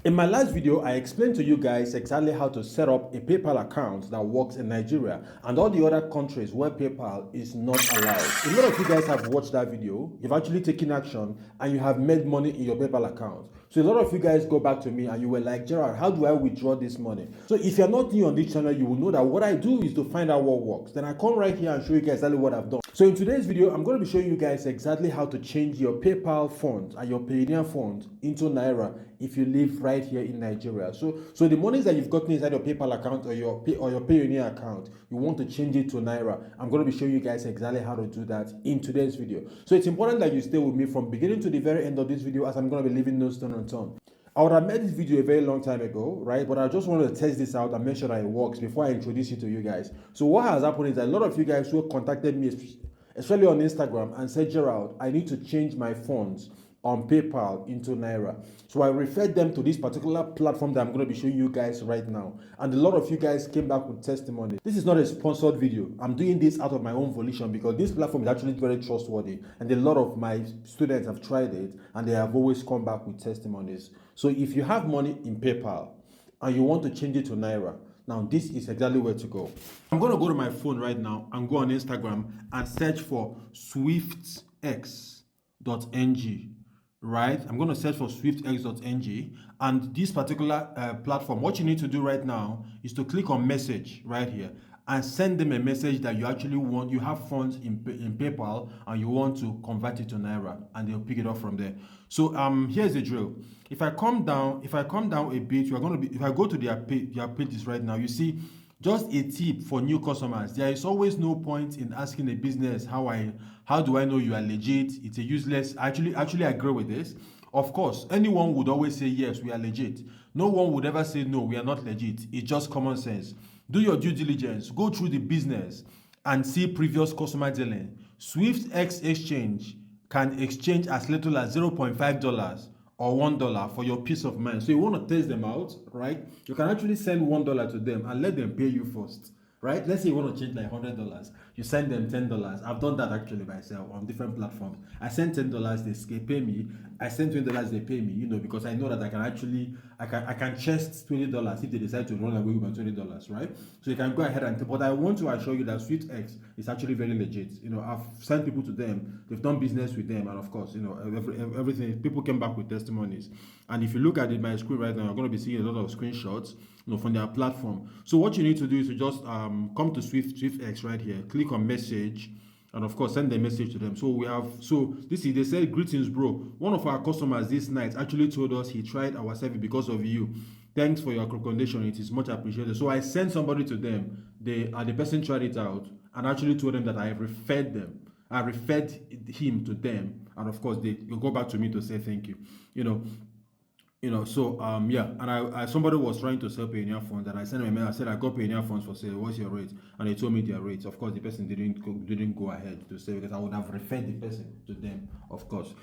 In my last video, I explained to you guys exactly how to set up a PayPal account that works in Nigeria and all the other countries where PayPal is not allowed. A lot of you guys have watched that video, you've actually taken action, and you have made money in your PayPal account. So a lot of you guys go back to me and you were like, Gerard, how do I withdraw this money? So if you're not new on this channel, you will know that what I do is to find out what works. Then I come right here and show you guys exactly what I've done. So in today's video, I'm going to be showing you guys exactly how to change your PayPal funds and your Payoneer funds into Naira if you live right here in Nigeria. So the monies that you've gotten inside your PayPal account or your Payoneer account, you want to change it to Naira. I'm going to be showing you guys exactly how to do that in today's video. So it's important that you stay with me from beginning to the very end of this video, as I'm going to be leaving no stone unturned. I would have made this video a very long time ago, right? But I just wanted to test this out and make sure that it works before I introduce it to you guys. So what has happened is that a lot of you guys who contacted me, especially on Instagram, and said, Gerald, I need to change my funds on PayPal into Naira. So I referred them to this particular platform that I'm going to be showing you guys right now. And a lot of you guys came back with testimony. This is not a sponsored video. I'm doing this out of my own volition because this platform is actually very trustworthy. And a lot of my students have tried it and they have always come back with testimonies. So if you have money in PayPal and you want to change it to Naira, now this is exactly where to go. I'm going to go to my phone right now and go on Instagram and search for swiftx.ng. Right, I'm going to search for swiftx.ng, and this particular platform, what you need to do right now is to click on message right here and send them a message that you actually want, you have funds in PayPal and you want to convert it to Naira, and they'll pick it up from there. So here's the drill. If I come down a bit, you are going to be, if I go to their pages right now, you see, just a tip for new customers. There is always no point in asking a business how do I know you are legit. It's a useless. I actually agree with this. Of course, anyone would always say yes, we are legit. No one would ever say no, we are not legit. It's just common sense. Do your due diligence. Go through the business and see previous customer dealing. SwiftX Exchange can exchange as little as $0.5 or $1 for your peace of mind. So you want to test them out, right? You can actually send $1 to them and let them pay you first, right? Let's say you want to change like $100. You send them $10. I've done that actually myself on different platforms. I send $10, they pay me. I send $20, they pay me, you know, because I know that I can actually, I can chest $20 if they decide to run away with my $20, right? So you can go ahead and, but I want to assure you that SwiftX is actually very legit. You know, I've sent people to them, they've done business with them, and of course, you know, everything, people came back with testimonies. And if you look at it, my screen right now, you're going to be seeing a lot of screenshots, you know, from their platform. So what you need to do is to just come to SwiftX right here, click on message, and of course send a message to them. So we have, so this is, they said, greetings bro, one of our customers this night actually told us he tried our service because of you. Thanks for your recommendation, it is much appreciated. So I sent somebody to them, the person tried it out and actually told them that I referred them, I referred him to them, and of course they will go back to me to say thank you. So yeah, and I somebody was trying to sell Payoneer funds, and I sent them a mail. I said I got Payoneer funds for sale. What's your rate? And they told me their rates. Of course, the person didn't go ahead to say, because I would have referred the person to them. Of course,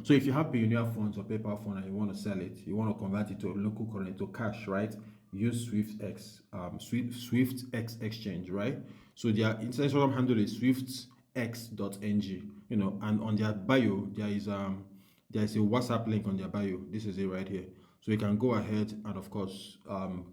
So if you have Payoneer funds or PayPal fund and you want to sell it, you want to convert it to a local currency, to cash, right? Use SwiftX, SwiftX Exchange, right? So their Instagram handle is swiftx.ng. And on their bio there is a WhatsApp link on their bio. This is it right here. So you can go ahead and of course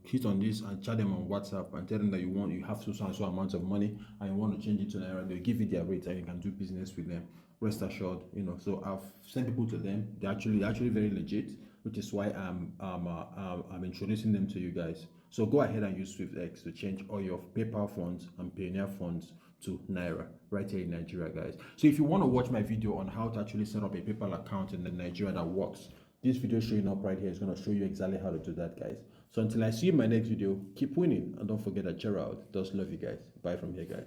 hit on this and chat them on WhatsApp and tell them that you have so amount of money and you want to change it to Naira. They'll give you their rates and you can do business with them. Rest assured, So I've sent people to them. They're actually very legit, which is why I'm introducing them to you guys. So go ahead and use SwiftX to change all your PayPal funds and Payoneer funds to Naira right here in Nigeria, guys. So if you want to watch my video on how to actually set up a PayPal account in Nigeria that works, this video showing up right here is going to show you exactly how to do that, guys. So until I see you in my next video, keep winning, and don't forget that Gerald does love you guys. Bye from here, guys.